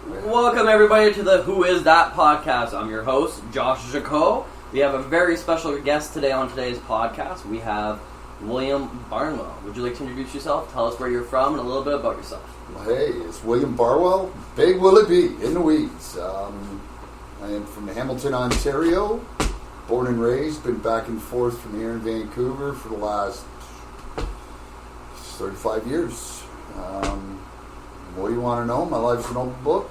Welcome everybody to the Who Is That podcast. I'm your host, Josh Jacot. We have a very special guest today on today's podcast. We have William Barwell. Would you like to introduce yourself? Tell us where you're from and a little bit about yourself. Well, hey, it's William Barwell. Big will it be in the weeds. I am from Hamilton, Ontario. Born and raised. Been back and forth from here in Vancouver for the last 35 years. What do you want to know? My life's an open book.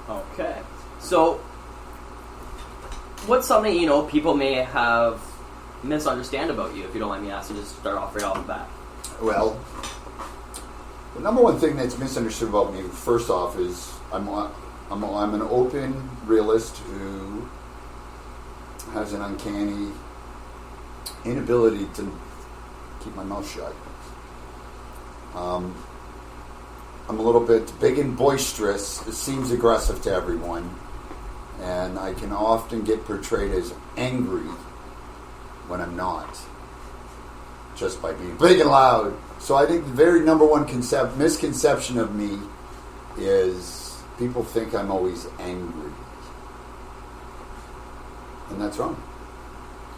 Okay. So, what's something, people may have misunderstand about you, if you don't mind me asking, just start off right off the bat? Well, the number one thing that's misunderstood about me, first off, is I'm an open realist who has an uncanny inability to keep my mouth shut. I'm a little bit big and boisterous. It seems aggressive to everyone. And I can often get portrayed as angry when I'm not. Just by being big and loud. So I think the very number one misconception of me is people think I'm always angry. And that's wrong.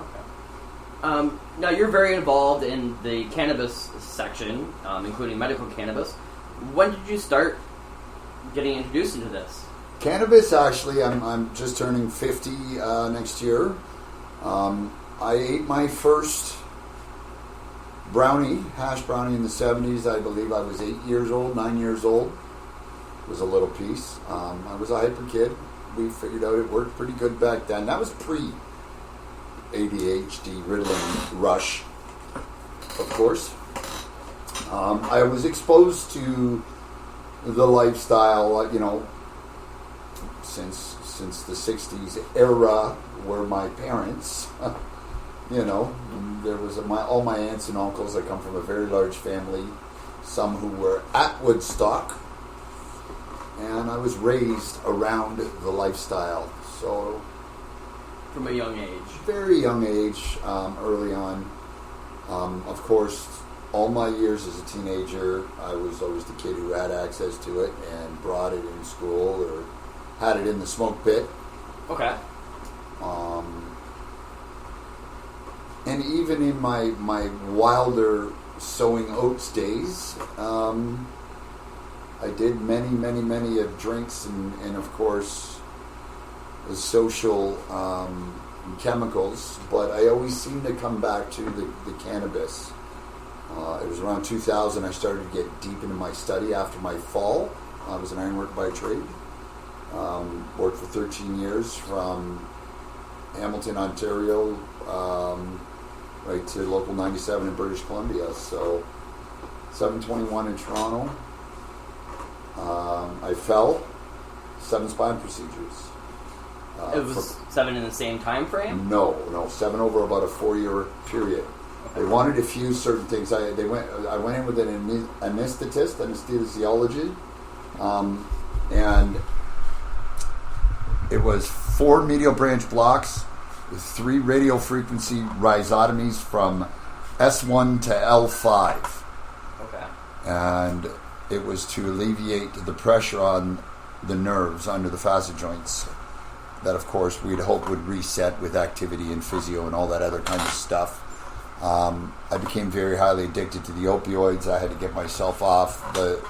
Okay. Now, you're very involved in the cannabis section, including medical cannabis. When did you start getting introduced into this? Cannabis, actually, I'm just turning 50 next year. I ate my first hash brownie in the 70s. I believe I was 9 years old. It was a little piece. I was a hyper kid. We figured out it worked pretty good back then. That was pre-ADHD Ritalin rush, of course. I was exposed to the lifestyle, since the 60s era, where my parents, there was all my aunts and uncles. I come from a very large family, some who were at Woodstock, and I was raised around the lifestyle. So, from a young age, very young age, early on, of course. All my years as a teenager, I was always the kid who had access to it and brought it in school or had it in the smoke pit. Okay. And even in my wilder sowing oats days, I did many of drinks and of course the social chemicals, but I always seem to come back to the cannabis. It was around 2000 I started to get deep into my study after my fall. I was an ironworker by trade. Worked for 13 years from Hamilton, Ontario, right to local 97 in British Columbia. So 721 in Toronto. I fell. 7 spine procedures. It was 7 in the same time frame? No, 7 over about a 4-year period. They wanted to fuse certain things. I went in with an anesthesiology, and it was 4 medial branch blocks with 3 radio frequency rhizotomies from S01 to L05. Okay. And it was to alleviate the pressure on the nerves under the facet joints that, of course, we'd hope would reset with activity and physio and all that other kind of stuff. I became very highly addicted to the opioids. I had to get myself off the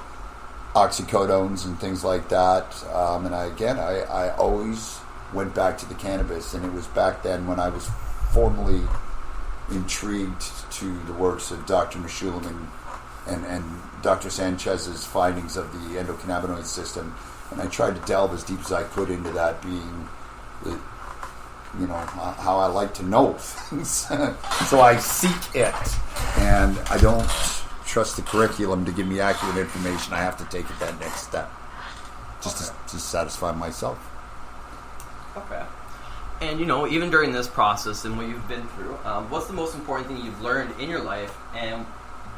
oxycodones and things like that. And I always went back to the cannabis. And it was back then when I was formally intrigued to the works of Dr. Meshulam and Dr. Sanchez's findings of the endocannabinoid system. And I tried to delve as deep as I could into that, being how I like to know things. So I seek it, and I don't trust the curriculum to give me accurate information. I have to take it that next step, just to satisfy myself. Okay. And even during this process and what you've been through, what's the most important thing you've learned in your life, and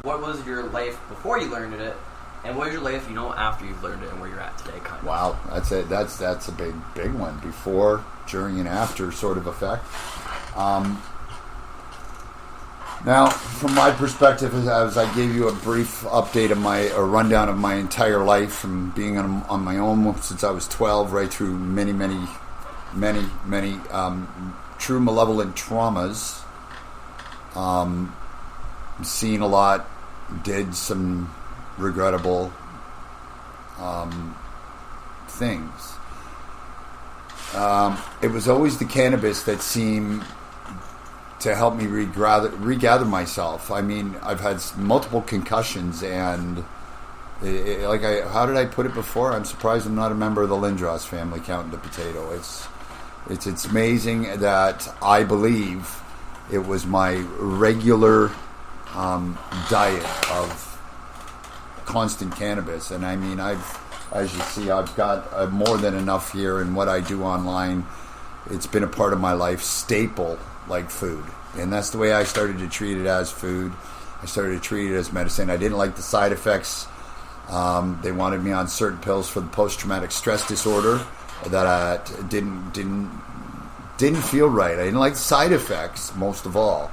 what was your life before you learned it, and what is your life after you've learned it and where you're at today? Kind of. Wow, that's it. That's a big one. Before, during, and after sort of effect. Now, from my perspective, as I gave you a brief update of a rundown of my entire life, from being on my own since I was 12, right through many true malevolent traumas, seen a lot, did some regrettable things. It was always the cannabis that seemed to help me regather myself. I mean, I've had multiple concussions, and how did I put it before? I'm surprised I'm not a member of the Lindros family, counting the potato. It's amazing that I believe it was my regular diet of constant cannabis. And I mean, as you see, I've got more than enough here in what I do online. It's been a part of my life, staple like food. And that's the way I started to treat it, as food. I started to treat it as medicine. I didn't like the side effects. They wanted me on certain pills for the post-traumatic stress disorder that didn't feel right. I didn't like the side effects, most of all.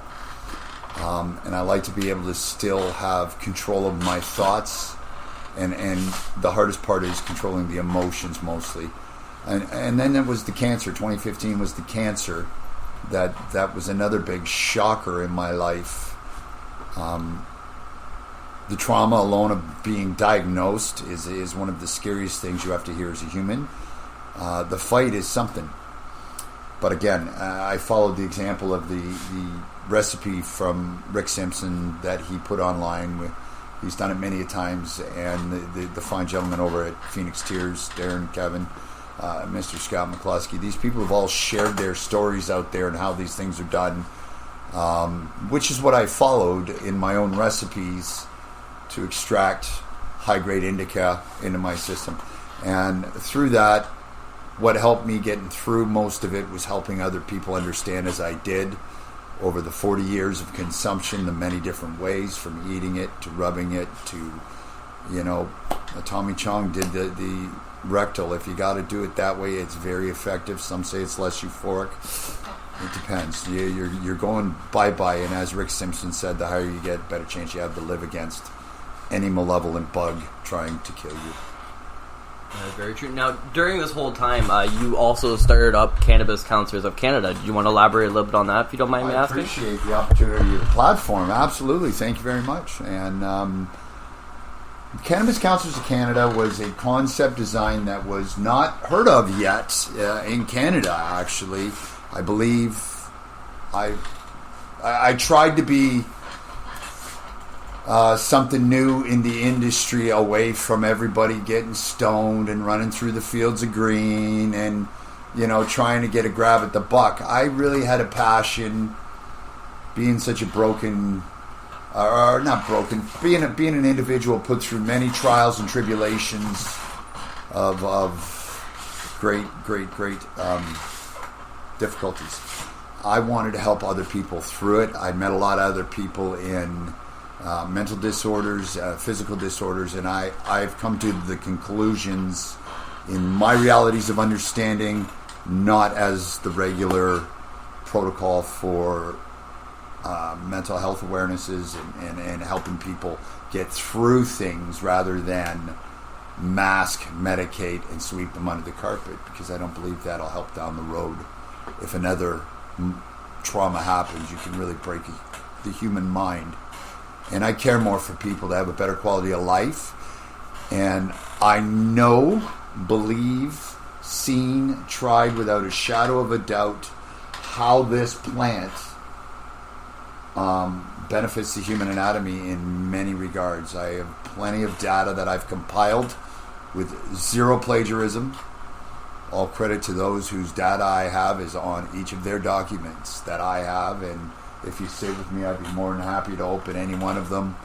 And I like to be able to still have control of my thoughts. And the hardest part is controlling the emotions mostly. And then it was the cancer. 2015 was the cancer. That was another big shocker in my life. The trauma alone of being diagnosed is one of the scariest things you have to hear as a human. The fight is something. But again, I followed the example of the recipe from Rick Simpson that he put online. He's done it many a times, and the fine gentleman over at Phoenix Tears, Darren, Kevin, Mr. Scott McCluskey, these people have all shared their stories out there and how these things are done, which is what I followed in my own recipes to extract high-grade indica into my system. And through that, what helped me getting through most of it was helping other people understand, as I did over the 40 years of consumption, the many different ways, from eating it to rubbing it to, Tommy Chong did the rectal. If you got to do it that way, it's very effective. Some say it's less euphoric. It depends. You're going bye-bye, and as Rick Simpson said, the higher you get, better chance you have to live against any malevolent bug trying to kill you. That's very true. Now, during this whole time, you also started up Cannabis Counselors of Canada. Do you want to elaborate a little bit on that, if you don't mind me asking? I appreciate the opportunity of the platform. Absolutely. Thank you very much. And Cannabis Counselors of Canada was a concept design that was not heard of yet in Canada, actually. I believe I tried to be something new in the industry, away from everybody getting stoned and running through the fields of green and, trying to get a grab at the buck. I really had a passion, being such a broken, or not broken, being an individual put through many trials and tribulations of great difficulties. I wanted to help other people through it. I met a lot of other people in mental disorders, physical disorders, and I've come to the conclusions in my realities of understanding, not as the regular protocol for mental health awarenesses and helping people get through things, rather than mask, medicate, and sweep them under the carpet, because I don't believe that'll help down the road. If another trauma happens, you can really break the human mind. And I care more for people to have a better quality of life. And I know, believe, seen, tried without a shadow of a doubt how this plant benefits the human anatomy in many regards. I have plenty of data that I've compiled with zero plagiarism. All credit to those whose data I have is on each of their documents that I have, and if you sit with me, I'd be more than happy to open any one of them.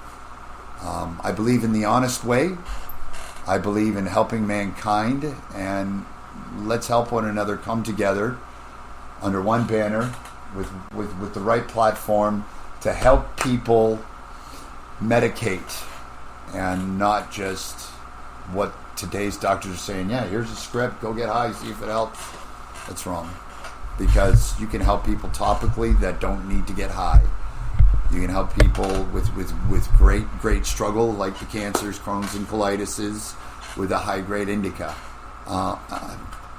I believe in the honest way. I believe in helping mankind, and let's help one another come together under one banner with the right platform to help people medicate, and not just what today's doctors are saying. Yeah, here's a script, go get high, see if it helps. That's wrong. Because you can help people topically that don't need to get high. You can help people with great struggle, like the cancers, Crohn's and colitis, with a high-grade indica.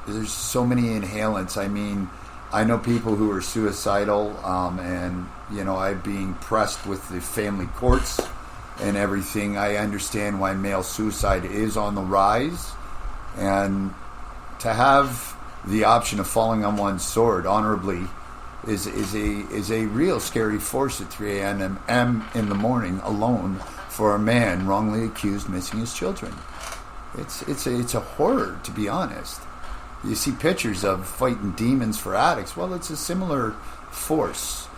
There's so many inhalants. I mean, I know people who are suicidal, and, you know, I'm being pressed with the family courts and everything. I understand why male suicide is on the rise, and to have the option of falling on one's sword honorably is a real scary force at 3 a.m. in the morning alone for a man wrongly accused missing his children. It's a horror, to be honest. You see pictures of fighting demons for addicts. Well, it's a similar force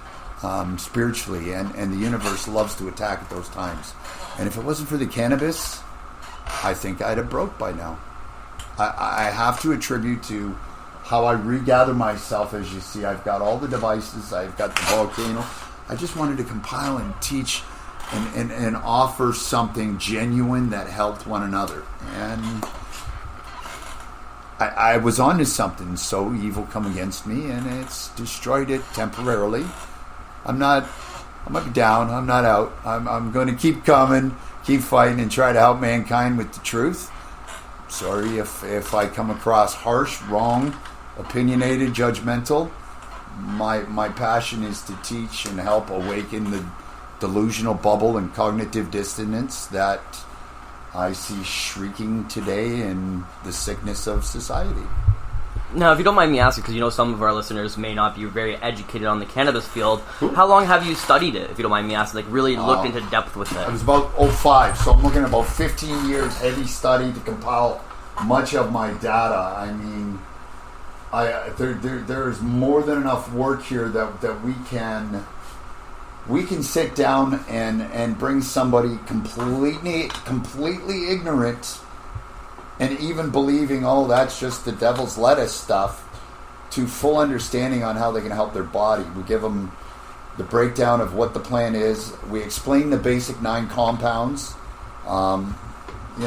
spiritually, and the universe loves to attack at those times. And if it wasn't for the cannabis, I think I'd have broke by now. I have to attribute to how I regather myself. As you see, I've got all the devices. I've got the volcano. I just wanted to compile and teach and offer something genuine that helped one another. And I was onto something. So evil come against me, and it's destroyed it temporarily. I'm not down. I'm not out. I'm going to keep coming, keep fighting, and try to help mankind with the truth. Sorry if I come across harsh, wrong, opinionated, judgmental. My passion is to teach and help awaken the delusional bubble and cognitive dissonance that I see shrieking today in the sickness of society. Now, if you don't mind me asking, because you know some of our listeners may not be very educated on the cannabis field, how long have you studied it, if you don't mind me asking, like really looked into depth with it? It was about 05, so I'm looking at about 15 years heavy study to compile much of my data. I mean, there is more than enough work here that we can sit down and bring somebody completely ignorant and even believing, oh, that's just the devil's lettuce stuff, to full understanding on how they can help their body. We give them the breakdown of what the plan is. We explain the basic 9 compounds. We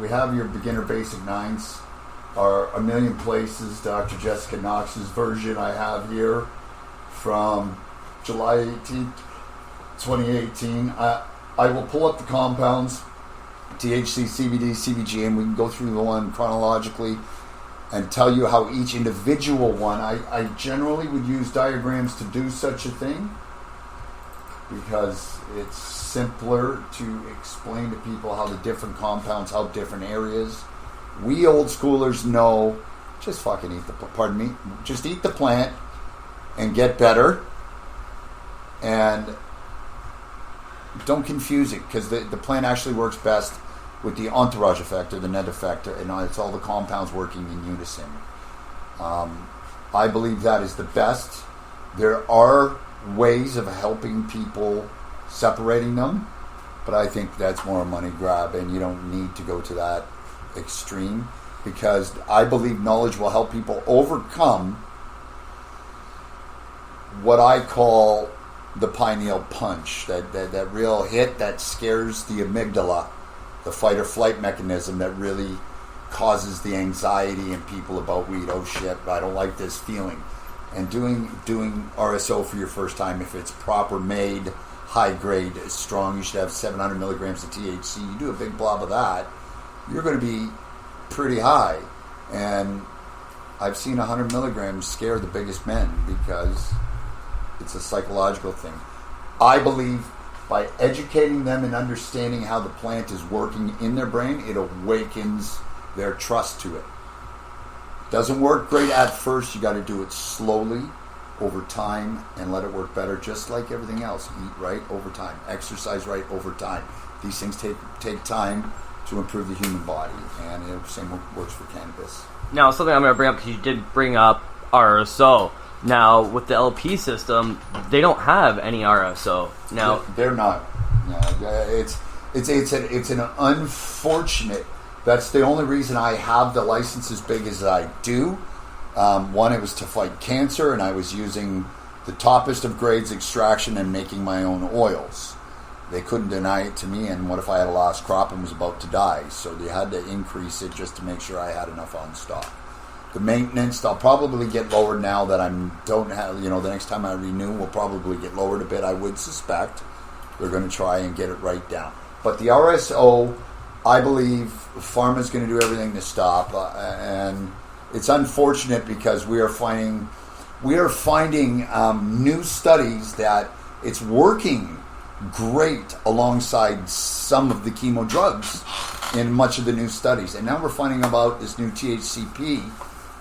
have your beginner basic 9s. Our A Million Places, Dr. Jessica Knox's version I have here from July 18th, 2018. I will pull up the compounds, THC, CBD, CBG, and we can go through the one chronologically and tell you how each individual one. I generally would use diagrams to do such a thing because it's simpler to explain to people how the different compounds help different areas. We old schoolers know, just fucking eat just eat the plant and get better, and don't confuse it, because the plant actually works best with the entourage effect or the net effect, and it's all the compounds working in unison. I believe that is the best. There are ways of helping people separating them, but I think that's more a money grab, and you don't need to go to that extreme, because I believe knowledge will help people overcome what I call the pineal punch, that real hit that scares the amygdala, the fight or flight mechanism that really causes the anxiety in people about weed. Oh shit, I don't like this feeling. And doing RSO for your first time, if it's proper made, high grade, strong, you should have 700 milligrams of THC. You do a big blob of that, you're going to be pretty high. And I've seen 100 milligrams scare the biggest men because it's a psychological thing. I believe by educating them and understanding how the plant is working in their brain, it awakens their trust to it. Doesn't work great at first. You got to do it slowly over time and let it work better, just like everything else. Eat right over time. Exercise right over time. These things take time to improve the human body, and the same works for cannabis. Now, something I'm going to bring up, because you did bring up RSO. Now, with the LP system, they don't have any RSO. Now, they're not. No, it's an unfortunate. That's the only reason I have the license as big as I do. One, it was to fight cancer, and I was using the toppest of grades extraction and making my own oils. They couldn't deny it to me, and what if I had a lost crop and was about to die? So they had to increase it just to make sure I had enough on stock. The maintenance, I'll probably get lowered now that don't have, the next time I renew will probably get lowered a bit, I would suspect. They're going to try and get it right down. But the RSO, I believe pharma's going to do everything to stop. And it's unfortunate because we are finding new studies that it's working great alongside some of the chemo drugs in much of the new studies. And now we're finding about this new THCP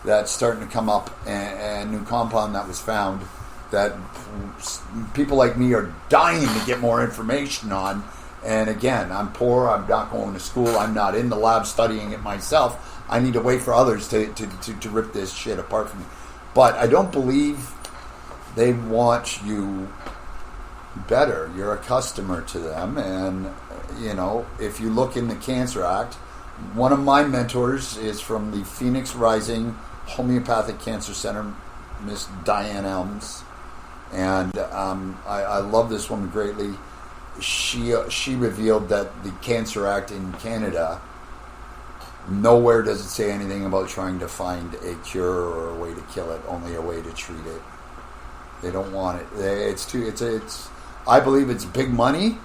that's starting to come up, and new compound that was found that people like me are dying to get more information on. And again, I'm poor, I'm not going to school, I'm not in the lab studying it myself. I need to wait for others to rip this shit apart from me. But I don't believe they want you better. You're a customer to them. And, if you look in the Cancer Act, one of my mentors is from the Phoenix Rising Homeopathic Cancer Center, Miss Diane Elms. And I love this woman greatly. She revealed that the Cancer Act in Canada, nowhere does it say anything about trying to find a cure or a way to kill it, only a way to treat it. They don't want it. I believe it's big money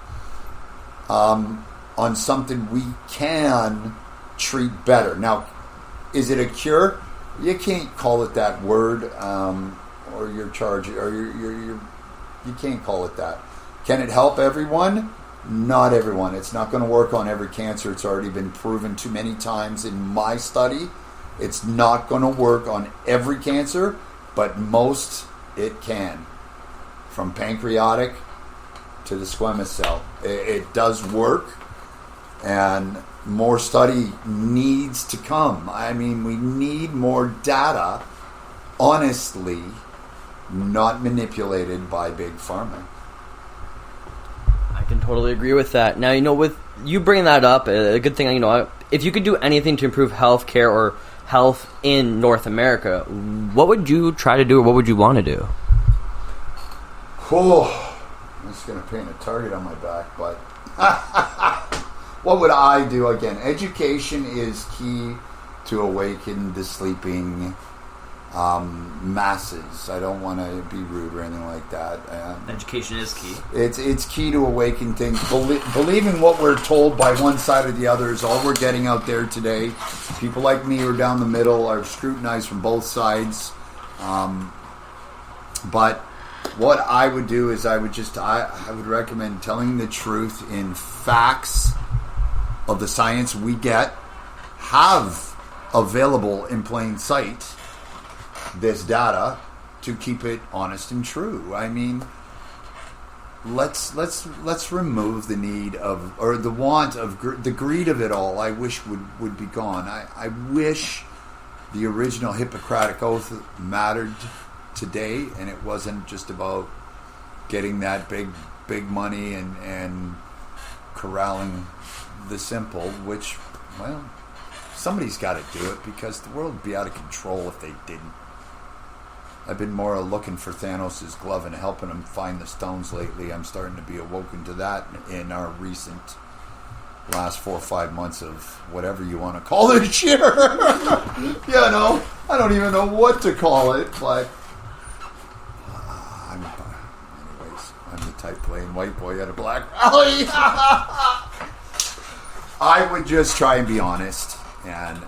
on something we can treat better. Now, is it a cure? You can't call it that word, or you're charging, or you can't call it that. Can it help everyone? Not everyone. It's not going to work on every cancer. It's already been proven too many times in my study. It's not going to work on every cancer, but most it can. From pancreatic to the squamous cell. It does work, and more study needs to come. I mean, we need more data, honestly, not manipulated by big pharma. I can totally agree with that. Now, with you bringing that up, a good thing, if you could do anything to improve healthcare or health in North America, what would you try to do, or what would you want to do? Oh, I'm just going to paint a target on my back, but what would I do? Again, education is key to awaken the sleeping masses. I don't want to be rude or anything like that. Education is key. It's key to awaken things. Believing what we're told by one side or the other is all we're getting out there today. People like me who are down the middle are scrutinized from both sides. But what I would do is I would recommend telling the truth in facts of the science we have available in plain sight. This data to keep it honest and true. I mean, let's remove the need of, or the want of, the greed of it all. I wish would be gone. I wish the original Hippocratic Oath mattered today, and it wasn't just about getting that big money and corralling the simple. Which, well, somebody's got to do it, because the world would be out of control if they didn't. I've been more looking for Thanos' glove and helping him find the stones lately. I'm starting to be awoken to that in our recent last 4 or 5 months of whatever you want to call this year. I don't even know what to call it, but anyways, I'm the type playing white boy at a black rally. I would just try and be honest and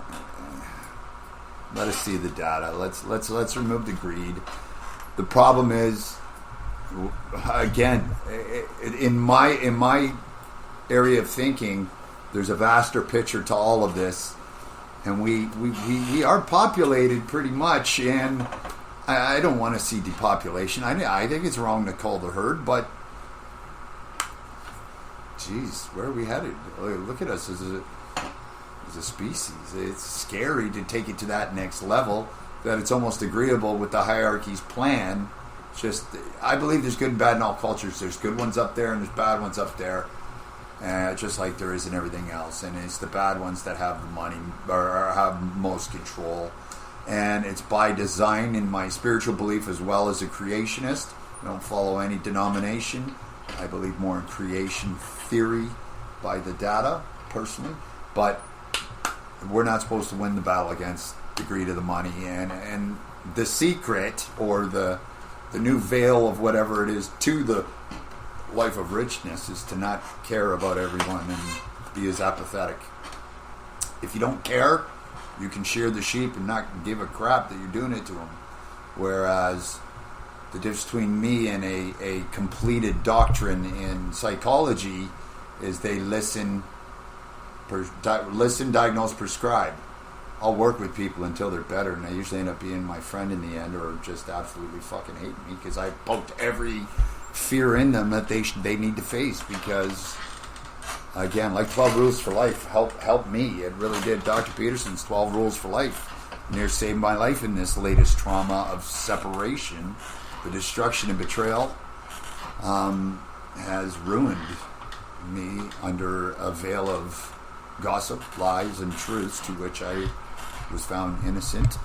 let us see the data. Let's remove the greed. The problem is, again, in my area of thinking, there's a vaster picture to all of this, and we are populated pretty much, and I don't want to see depopulation. I think it's wrong to cull the herd, but geez, where are we headed? Look at us as a species. It's scary to take it to that next level, that it's almost agreeable with the hierarchy's plan. Just, I believe there's good and bad in all cultures. There's good ones up there and there's bad ones up there, just like there is in everything else. And it's the bad ones that have the money or have most control. And it's by design, in my spiritual belief as well as a creationist. I don't follow any denomination. I believe more in creation theory by the data, personally. But we're not supposed to win the battle against degree to the money, and the secret or the new veil of whatever it is to the life of richness is to not care about everyone and be as apathetic. If you don't care, you can shear the sheep and not give a crap that you're doing it to them. Whereas the difference between me and a completed doctrine in psychology is they listen, diagnose, prescribe. I'll work with people until they're better, and they usually end up being my friend in the end, or just absolutely fucking hate me because I poked every fear in them that they need to face. Because again, like 12 Rules for Life helped me. It really did. Dr. Peterson's 12 Rules for Life near saved my life in this latest trauma of separation. The destruction and betrayal has ruined me under a veil of gossip, lies, and truths to which I was found innocent.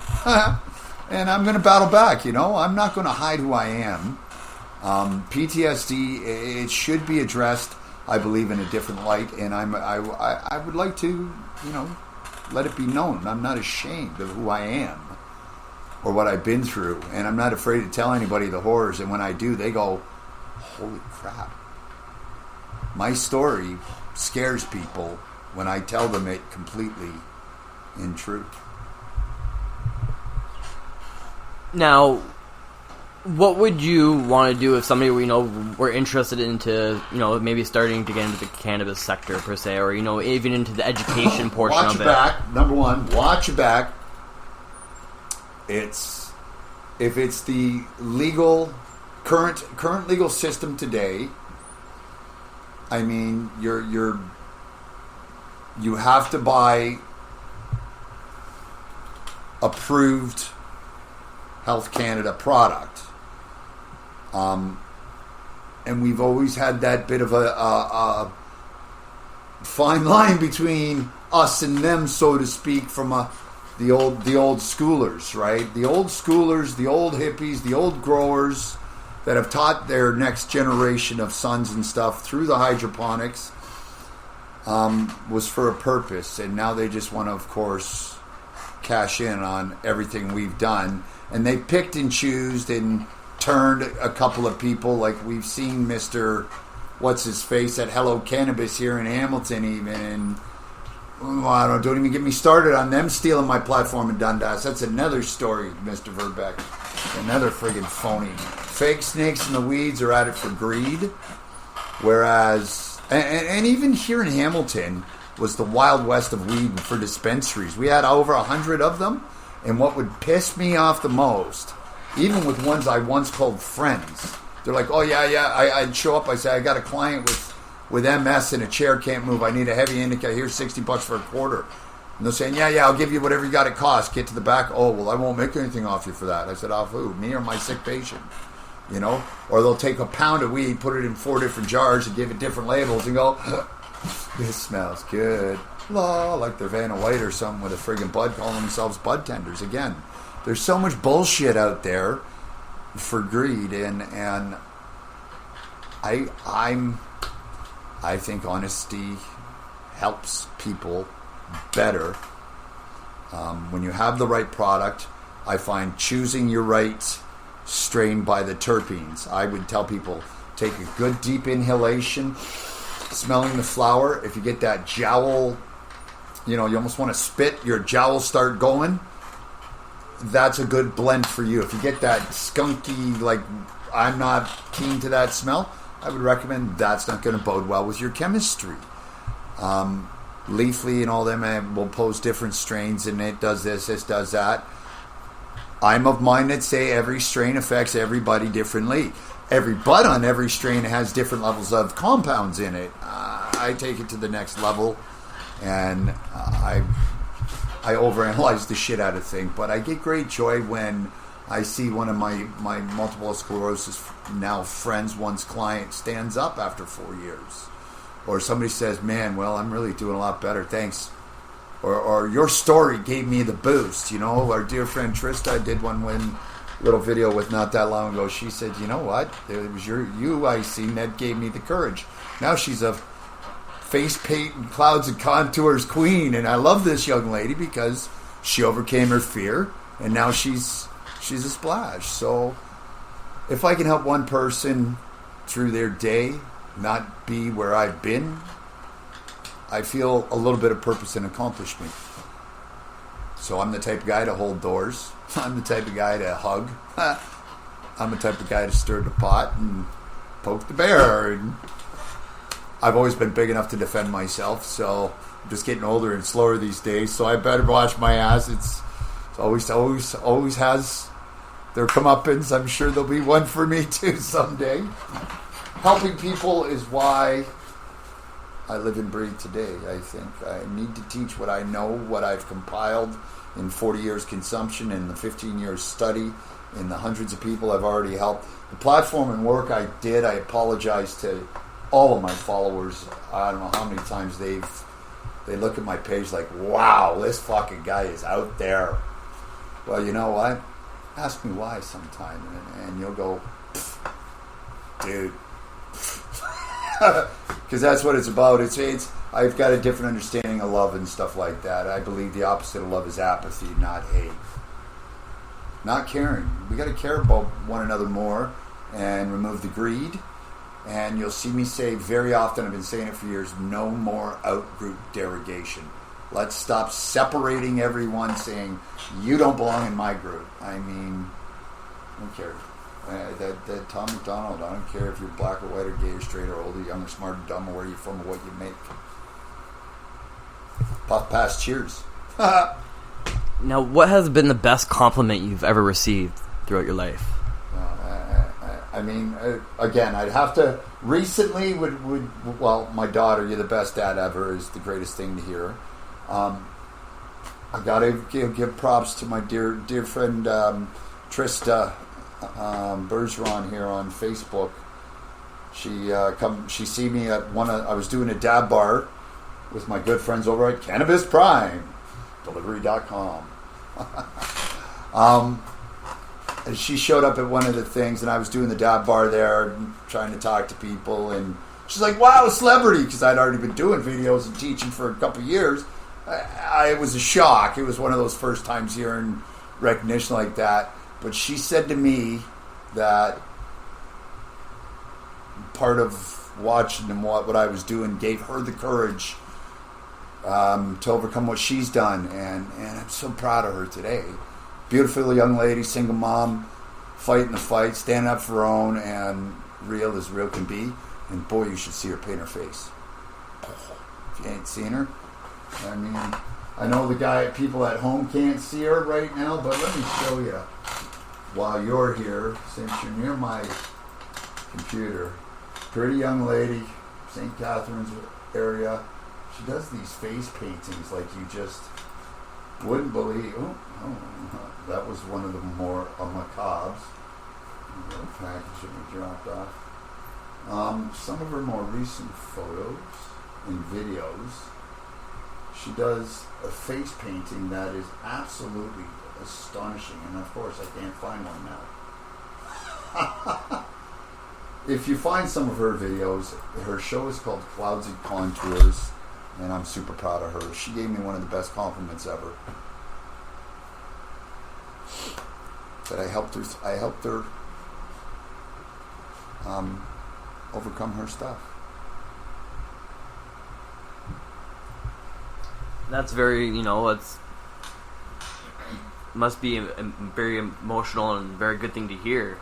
And I'm going to battle back, I'm not going to hide who I am. PTSD, it should be addressed, I believe, in a different light, and I would like to, let it be known. I'm not ashamed of who I am or what I've been through, and I'm not afraid to tell anybody the horrors, and when I do, they go, holy crap. My story scares people when I tell them it completely in truth. Now, what would you want to do if somebody were interested into maybe starting to get into the cannabis sector per se, or even into the education portion watch of it? Watch your back. Number one, watch your back. If it's the current legal system today, I mean, you have to buy approved Health Canada product. And we've always had that bit of a fine line between us and them, so to speak, from the old schoolers, right? The old schoolers, the old hippies, the old growers that have taught their next generation of sons and stuff through the hydroponics was for a purpose, and now they just want to, of course, cash in on everything we've done, and they picked and chose and turned a couple of people, like we've seen Mr. What's his face at Hello Cannabis here in Hamilton, even, and don't even get me started on them stealing my platform in Dundas. That's another story, Mr. Verbeck. Another friggin' phony. Fake snakes in the weeds are at it for greed, whereas, and even here in Hamilton was the Wild West of weed for dispensaries. We had over 100 of them, and what would piss me off the most, even with ones I once called friends, they're like, oh yeah, I'd show up, I say, I got a client with MS and a chair can't move, I need a heavy indica, here's $60 for a quarter. And they're saying, yeah, I'll give you whatever you got it cost. Get to the back, oh, well, I won't make anything off you for that. I said, off who? Me or my sick patient? Or they'll take a pound of weed, put it in 4 different jars and give it different labels and go, this smells good. Like they're Vanna White or something with a friggin' bud, calling themselves bud tenders. Again, there's so much bullshit out there for greed, and I think honesty helps people better. When you have the right product, I find choosing your right strain by the terpenes. I would tell people, take a good deep inhalation, smelling the flower. If you get that jowl, you almost want to spit, your jowls start going, that's a good blend for you. If you get that skunky, like, I'm not keen to that smell, I would recommend that's not going to bode well with your chemistry. Leafly and all them will post different strains, and it does this does that. I'm of mind that say every strain affects everybody differently. Every bud on every strain has different levels of compounds in it. I take it to the next level, and I overanalyze the shit out of things, but I get great joy when I see one of my multiple sclerosis now friends, once client, stands up after 4 years. Or somebody says, man, well, I'm really doing a lot better, thanks. Or your story gave me the boost, Our dear friend Trista did one little video with not that long ago. She said, you know what? It was you I seen that gave me the courage. Now she's a face paint and clouds and contours queen, and I love this young lady because she overcame her fear, and now she's a splash. So if I can help one person through their day not be where I've been, I feel a little bit of purpose and accomplishment. So I'm the type of guy to hold doors. I'm the type of guy to hug. I'm the type of guy to stir the pot and poke the bear. And I've always been big enough to defend myself, so I'm just getting older and slower these days, so I better watch my ass. It's always has their comeuppance. I'm sure there'll be one for me too someday. Helping people is why I live and breathe today, I think. I need to teach what I know, what I've compiled in 40 years consumption, in the 15 years study, in the hundreds of people I've already helped. The platform and work I did, I apologize to all of my followers. I don't know how many times they look at my page like, wow, this fucking guy is out there. Well, you know what? Ask me why sometime, and you'll go, dude. Because that's what it's about. It's I've got a different understanding of love and stuff like that. I believe the opposite of love is apathy, not hate. Not caring. We got to care about one another more and remove the greed. And you'll see me say very often, I've been saying it for years, no more out-group derogation. Let's stop separating everyone, saying, you don't belong in my group. I mean, I don't care. That Tom McDonald, I don't care if you're black or white or gay or straight or old or young or smart or dumb or where you're from or what you make. Puff pass, cheers. Now, what has been the best compliment you've ever received throughout your life? I mean, again, I'd have to. Recently, well, my daughter, "You're the best dad ever" is the greatest thing to hear. I gotta give props to my dear friend Trista Bergeron here on Facebook. She see me at I was doing a dab bar with my good friends over at Cannabis Prime Delivery.com. And she showed up at one of the things, and I was doing the dab bar there, trying to talk to people, and she's like, wow, a celebrity, because I'd already been doing videos and teaching for a couple of years. It was a shock. It was one of those first times hearing recognition like that. But she said to me that part of watching and what I was doing gave her the courage to overcome what she's done, and I'm so proud of her today. Beautiful young lady, single mom, fighting the fight, standing up for her own, and real as real can be. And boy, you should see her paint her face. If you ain't seen her, I mean, I know people at home can't see her right now, but let me show you while you're here, since you're near my computer. Pretty young lady, St. Catharines area. She does these face paintings like you just wouldn't believe. That was one of the more macabres. The package we dropped off. Some of her more recent photos and videos, she does a face painting that is absolutely astonishing. And of course, I can't find one now. If you find some of her videos, her show is called Clouds and Contours, and I'm super proud of her. She gave me one of the best compliments ever. That I helped her overcome her stuff. That's very, it's must be a very emotional and very good thing to hear.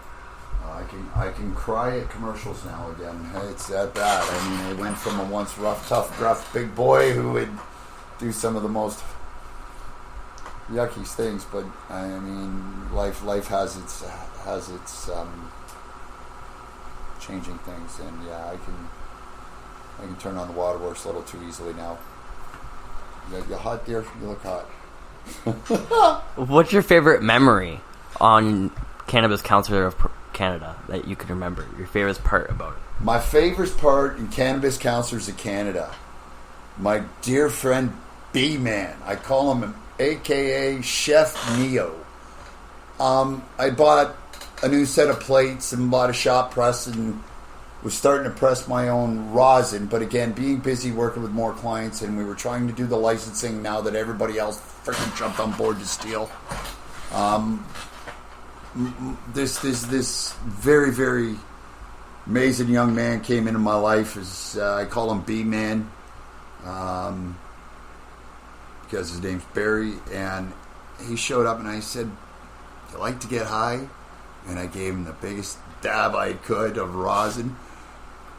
I can cry at commercials now again. It's that bad. I mean, I went from a once rough, tough, gruff big boy who would do some of the most yucky things, but I mean, life has its changing things, and yeah, I can turn on the waterworks a little too easily now. You hot, dear? You look hot. What's your favorite memory on Cannabis Counselor of Canada that you can remember? Your favorite part about it? My favorite part in Cannabis Counselors of Canada, my dear friend B-Man. I call him a.k.a. Chef Neo. I bought a new set of plates and bought a shop press and was starting to press my own rosin. But again, being busy working with more clients, and we were trying to do the licensing now that everybody else freaking jumped on board to steal. This very, very amazing young man came into my life. I call him B-Man, because his name's Barry, and he showed up and I said, "You like to get high?" And I gave him the biggest dab I could of rosin.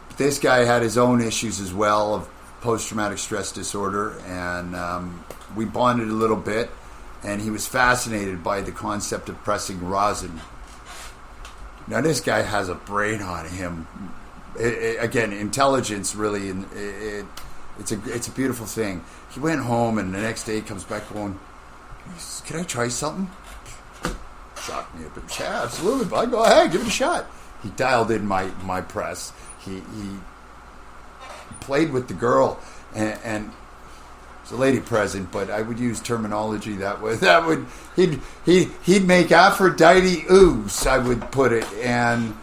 But this guy had his own issues as well of post-traumatic stress disorder, and we bonded a little bit, and he was fascinated by the concept of pressing rosin. Now this guy has a brain on him. Again, intelligence really, it's a beautiful thing. He went home, and the next day he comes back going, "Can I try something?" Shocked me a bit. "Yeah, absolutely, bud. Go ahead, give it a shot." He dialed in my press. He played with the girl, and there's a lady present, but I would use terminology that would he'd make Aphrodite ooze, I would put it. And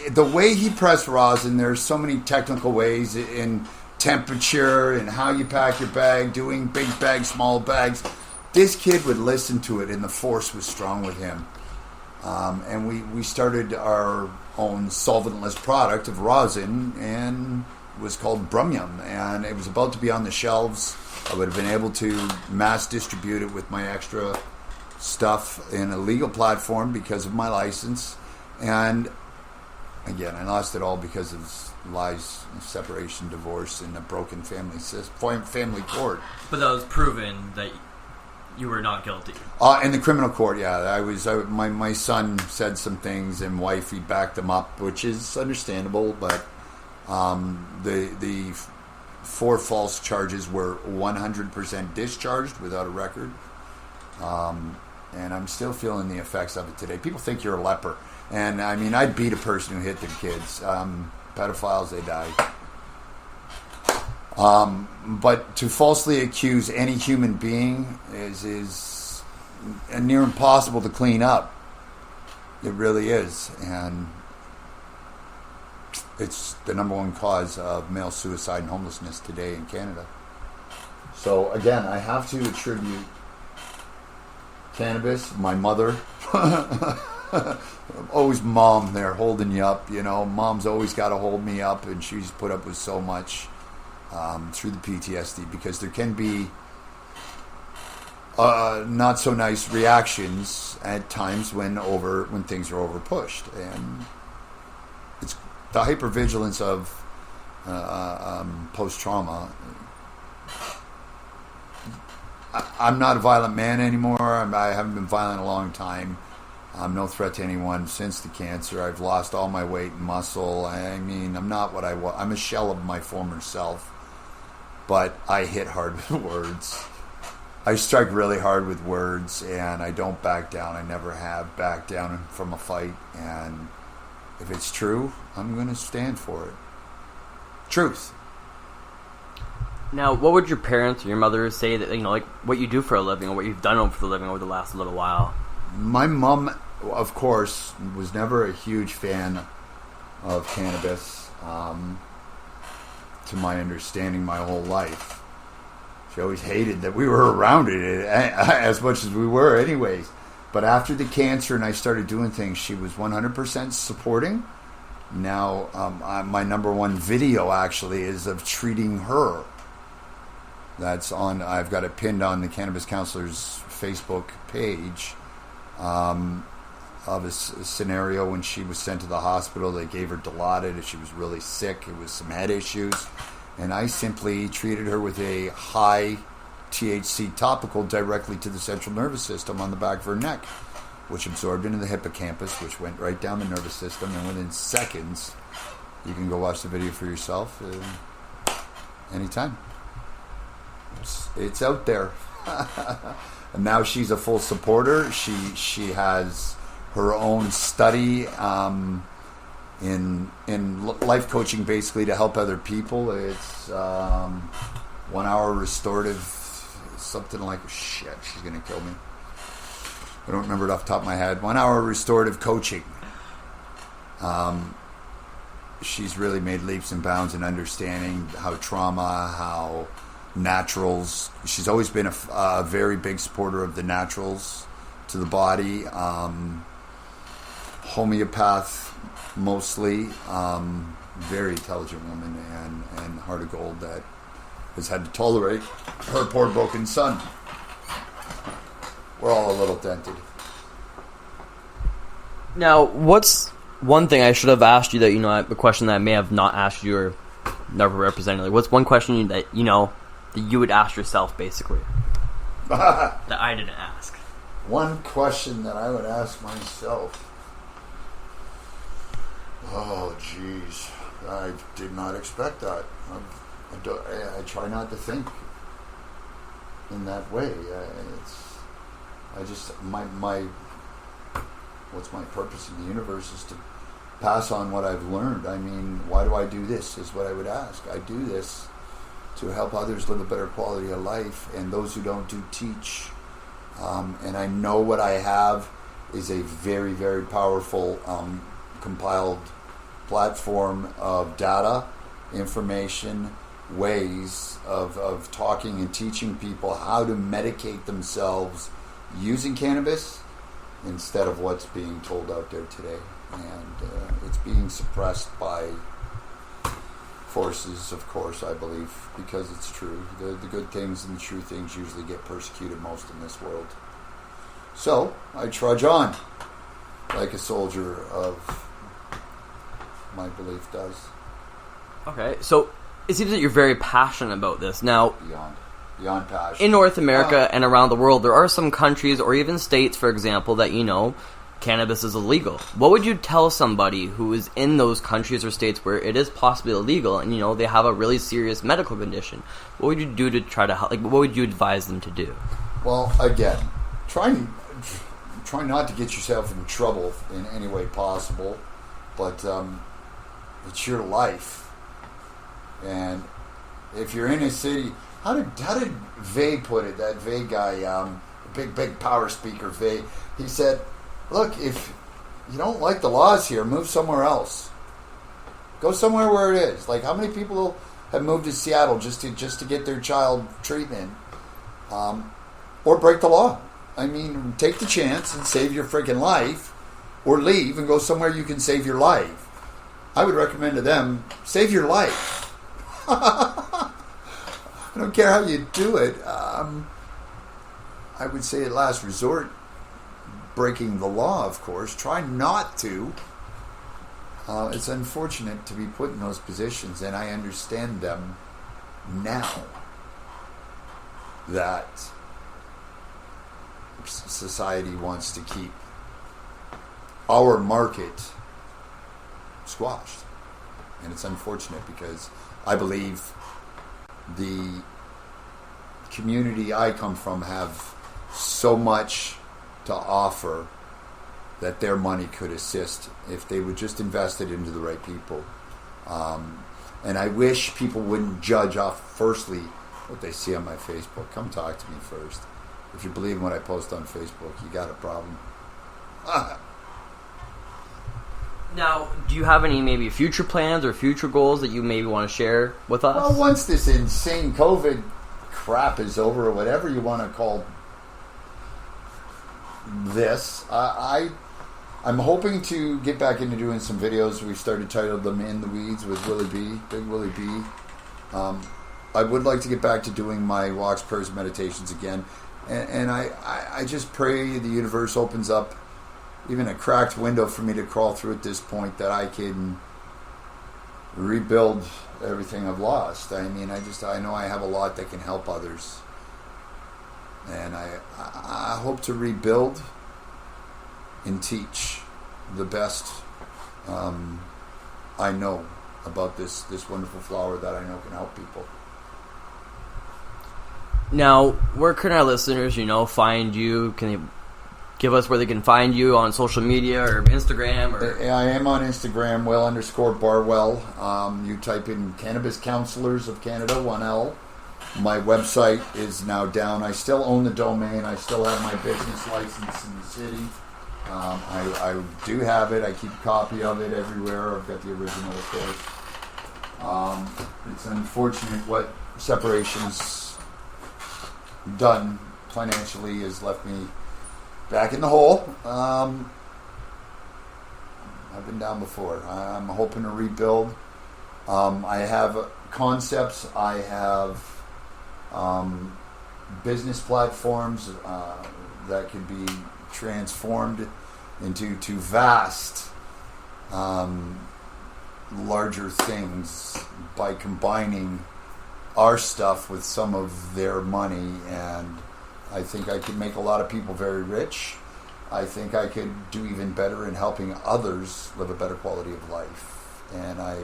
the way he pressed rosin, there's so many technical ways in temperature and how you pack your bag, doing big bags, small bags. This kid would listen to it, and the force was strong with him. And we started our own solventless product of rosin, and it was called Brumyum, and it was about to be on the shelves. I would have been able to mass distribute it with my extra stuff in a legal platform because of my license. And again, I lost it all because of lies, separation, divorce, and a broken family court. But that was proven that you were not guilty. In the criminal court, yeah. My son said some things, and wifey backed them up, which is understandable. But the 4 false charges were 100% discharged without a record, and I'm still feeling the effects of it today. People think you're a leper, and I mean, I'd beat a person who hit their kids. Pedophiles, they die. But to falsely accuse any human being is near impossible to clean up. It really is. And it's the number one cause of male suicide and homelessness today in Canada. So again, I have to attribute Cannabis, my mother, always mom there holding you up, you know. Mom's always got to hold me up, and she's put up with so much through the PTSD, because there can be not so nice reactions at times when things are over pushed, and it's the hypervigilance of post trauma. I'm not a violent man anymore. I haven't been violent in a long time. I'm no threat to anyone since the cancer. I've lost all my weight and muscle. I mean, I'm not what I was. I'm a shell of my former self. But I hit hard with words. I strike really hard with words, and I don't back down. I never have backed down from a fight. And if it's true, I'm going to stand for it. Truth. Now, what would your parents or your mother say that, you know, like what you do for a living or what you've done for the living over the last little while? My mom, of course, was never a huge fan of cannabis, to my understanding, my whole life. She always hated that we were around it as much as we were anyways. But after the cancer and I started doing things, she was 100% supporting. Now, my number one video actually is of treating her. That's on, I've got it pinned on the Cannabis Counselor's Facebook page, of a scenario when she was sent to the hospital. They gave her Dilaudid. She was really sick. It was some head issues. And I simply treated her with a high THC topical directly to the central nervous system on the back of her neck, which absorbed into the hippocampus, which went right down the nervous system. And within seconds, you can go watch the video for yourself anytime. It's out there. And now she's a full supporter. She has her own study in life coaching, basically, to help other people. It's 1 hour restorative, something like, shit, she's gonna kill me. I don't remember it off the top of my head. 1 hour restorative coaching. She's really made leaps and bounds in understanding how trauma, how naturals. She's always been a very big supporter of the naturals to the body. Homeopath mostly. Very intelligent woman and heart of gold that has had to tolerate her poor broken son. We're all a little dented. Now, what's one thing I should have asked you that, a question that I may have not asked you or never represented? Like, what's one question that you would ask yourself, basically, that I didn't ask? One question that I would ask myself. Oh, jeez. I did not expect that. I try not to think in that way. What's my purpose in the universe is to pass on what I've learned. I mean, why do I do this is what I would ask. I do this to help others live a better quality of life, and those who don't do teach. And I know what I have is a very, very powerful compiled platform of data, information, ways of talking and teaching people how to medicate themselves using cannabis instead of what's being told out there today. And it's being suppressed by forces, of course, I believe, because it's true. The good things and the true things usually get persecuted most in this world. So I trudge on like a soldier of my belief does. Okay, so it seems that you're very passionate about this. Now, beyond passion. In North America and around the world, there are some countries or even states, for example, that cannabis is illegal. What would you tell somebody who is in those countries or states where it is possibly illegal and they have a really serious medical condition? What would you do to try to help? Like, what would you advise them to do? Well, again, try not to get yourself in trouble in any way possible, but it's your life. And if you're in a city, how did Vay put it? That Vay guy, big power speaker Vay. He said, "Look, if you don't like the laws here, move somewhere else. Go somewhere where it is." Like, how many people have moved to Seattle just to get their child treatment, or break the law? I mean, take the chance and save your freaking life, or leave and go somewhere you can save your life. I would recommend to them, save your life. I don't care how you do it. I would say at last resort, breaking the law, of course. Try not to. It's unfortunate to be put in those positions, and I understand them now that society wants to keep our market squashed. And it's unfortunate because I believe the community I come from have so much to offer that their money could assist if they would just invest it into the right people. And I wish people wouldn't judge off, firstly, what they see on my Facebook. Come talk to me first. If you believe in what I post on Facebook, you got a problem. Now, do you have any maybe future plans or future goals that you maybe want to share with us? Well, once this insane COVID crap is over, or whatever you want to call this, I'm hoping to get back into doing some videos. We've titled them In the Weeds with Willie B, Big Willie B. I would like to get back to doing my walks, prayers, meditations again. And I just pray the universe opens up even a cracked window for me to crawl through at this point, that I can rebuild everything I've lost. I mean, I know I have a lot that can help others. And I hope to rebuild and teach the best I know about this wonderful flower that I know can help people. Now, where can our listeners, find you? Can they give us where they can find you on social media or Instagram? Or I am on Instagram, Well_Barwell. You type in Cannabis Counselors of Canada, 1L. My website is now down. I still own the domain. I still have my business license in the city. I do have it. I keep a copy of it everywhere. I've got the original, of course. It's unfortunate what separations done financially has left me back in the hole. I've been down before. I'm hoping to rebuild. I have concepts. I have business platforms that could be transformed into vast, larger things by combining our stuff with some of their money, and I think I could make a lot of people very rich. I think I could do even better in helping others live a better quality of life. And I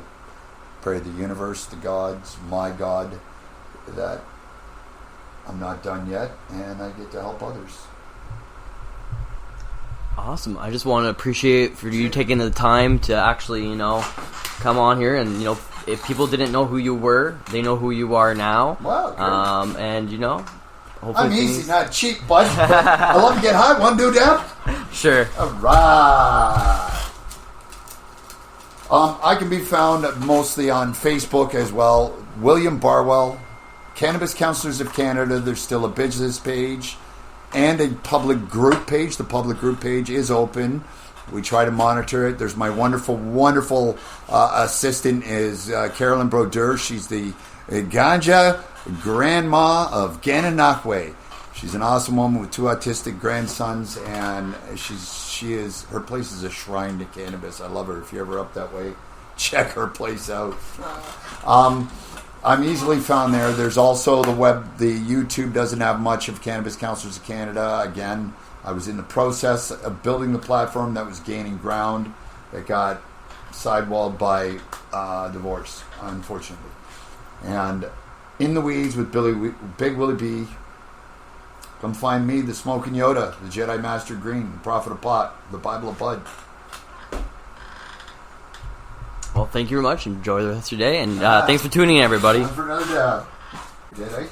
pray the universe, the gods, my God, that I'm not done yet and I get to help others. Awesome. I just want to appreciate for you taking the time to actually, come on here and, if people didn't know who you were, they know who you are now. Wow. And, hopefully I'm easy, not cheap, bud. I love to get high. Want to do that? Sure. All right. I can be found mostly on Facebook as well. William Barwell, Cannabis Counselors of Canada. There's still a business page and a public group page. The public group page is open. We try to monitor it. There's my wonderful, wonderful assistant is Carolyn Brodeur. She's the ganja grandma of Gananoque. She's an awesome woman with 2 autistic grandsons, and her place is a shrine to cannabis. I love her. If you're ever up that way, check her place out. I'm easily found there. There's also the YouTube doesn't have much of Cannabis Counselors of Canada. Again, I was in the process of building the platform that was gaining ground. That got sidewalled by divorce, unfortunately. And in the weeds with Big Willie B. Come find me, the Smoking Yoda, the Jedi Master Green, the Prophet of Pot, the Bible of Bud. Well, thank you very much. Enjoy the rest of your day, and thanks for tuning in, everybody. Time for another dab. Did I?